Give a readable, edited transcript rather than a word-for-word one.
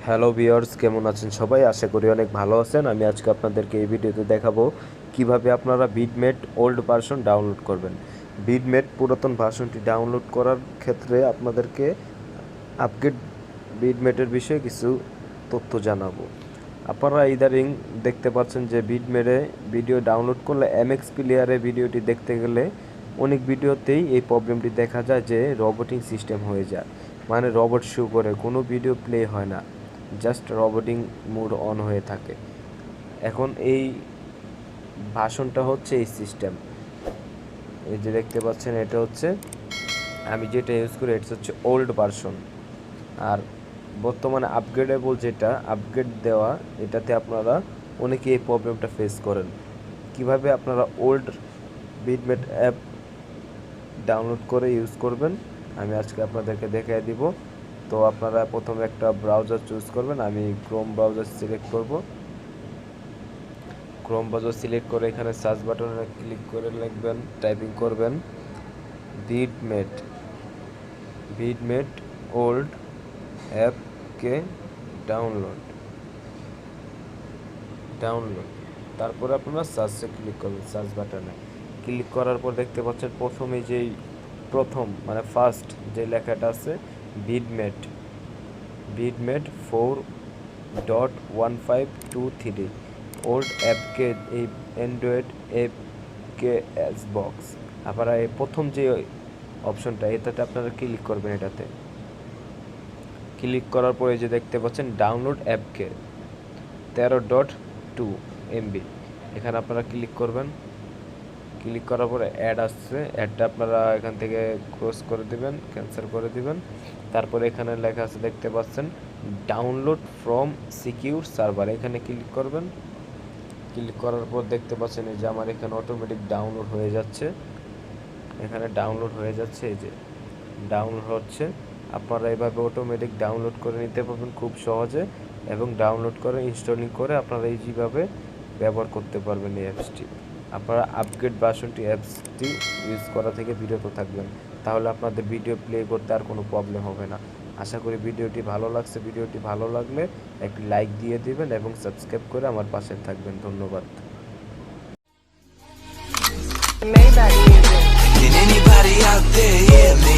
Hello viewers, কেমন আছেন সবাই? আশা করি অনেক ভালো আছেন। আমি আজকে আপনাদেরকে এই ভিডিওতে দেখাবো কিভাবে আপনারা ভিডমেট ওল্ড ভার্সন ডাউনলোড করবেন। ভিডমেট পুরাতন ভার্সনটি ডাউনলোড করার ক্ষেত্রে আপনাদেরকে আপগ্রেড ভিডমেটের বিষয়ে কিছু তথ্য জানাবো। আপনারা ইদারিং দেখতে পাচ্ছেন যে ভিডমেটে ভিডিও ডাউনলোড করলে এমএক্স প্লেয়ারে ভিডিওটি দেখতে গেলে অনেক ভিডিওতেই এই প্রবলেমটি দেখা যায় যে রোবটিং সিস্টেম হয়ে যায়, মানে রোবট শো করে, কোনো ভিডিও প্লে হয় না, জাস্ট রোবটিং মোড অন হয়ে থাকে। এখন এই ভার্সনটা হচ্ছে এই সিস্টেম, এই যে দেখতে পাচ্ছেন এটা হচ্ছে আমি যেটা ইউজ করি, এটা হচ্ছে ওল্ড ভার্সন। আর বর্তমানে আপগ্রেডেবল যেটা আপগ্রেড দেওয়া, এটাতে আপনারা অনেকে এই প্রবলেমটা ফেস করেন। কিভাবে আপনারা ওল্ড ভিডমেট অ্যাপ ডাউনলোড করে ইউজ করবেন আমি আজকে আপনাদেরকে দেখিয়ে দিব। তো আপনারা প্রথমে একটা ব্রাউজার চুজ করবেন। আমি ক্রোম ব্রাউজার সিলেক্ট করব। ক্রোম ব্রাউজার সিলেক্ট করে এখানে সার্চ বাটনে ক্লিক করে লিখবেন, টাইপিং করবেন ভিডমেট ওল্ড অ্যাপকে ডাউনলোড। তারপরে আপনারা সার্চে ক্লিক করবেন। সার্চ বাটনে ক্লিক করার পর দেখতে পাচ্ছেন প্রথমে যেই মানে ফার্স্ট যে লেখাটা আছে ভিডমেট 4.1523 ওল্ড অ্যাপকে এই অ্যান্ড্রয়েড অ্যাপকে এস বক্স। আপনারা এই প্রথম যে অপশনটা, এটাতে আপনারা ক্লিক করবেন। এটাতে ক্লিক করার পরে যে দেখতে পাচ্ছেন ডাউনলোড অ্যাপকে 13.2 MB, এখানে আপনারা ক্লিক করবেন। ক্লিক করার পরে অ্যাড আসছে, অ্যাডটা আপনারা এখান থেকে ক্লোজ করে দিবেন, ক্যান্সেল করে দিবেন। তারপরে এখানে লেখা আছে দেখতে পাচ্ছেন ডাউনলোড ফ্রম সিকিউর সার্ভার, এখানে ক্লিক করবেন। ক্লিক করার পর দেখতে পাচ্ছেন এই যে আমার এখানে অটোমেটিক ডাউনলোড হয়ে যাচ্ছে। এখানে ডাউনলোড হয়ে যাচ্ছে, এই যে ডাউনলোড হচ্ছে। আপনারা এভাবে অটোমেটিক ডাউনলোড করে নিতে পারবেন খুব সহজে, এবং ডাউনলোড করে ইনস্টলিং করে আপনারা ইজিভাবে ব্যবহার করতে পারবেন এই অ্যাপসটি। আপনারা আপগ্রেড ভার্সনটি অ্যাপসটি ইউজ করা থেকে বিরত থাকবেন, তাহলে আপনাদের ভিডিও প্লে করতে আর কোনো প্রবলেম হবে না। আশা করি ভিডিওটি ভালো লাগছে। ভিডিওটি ভালো লাগলে একটি লাইক দিয়ে দিবেন এবং সাবস্ক্রাইব করে আমার পাশে থাকবেন। ধন্যবাদ। Can anybody out there hear me?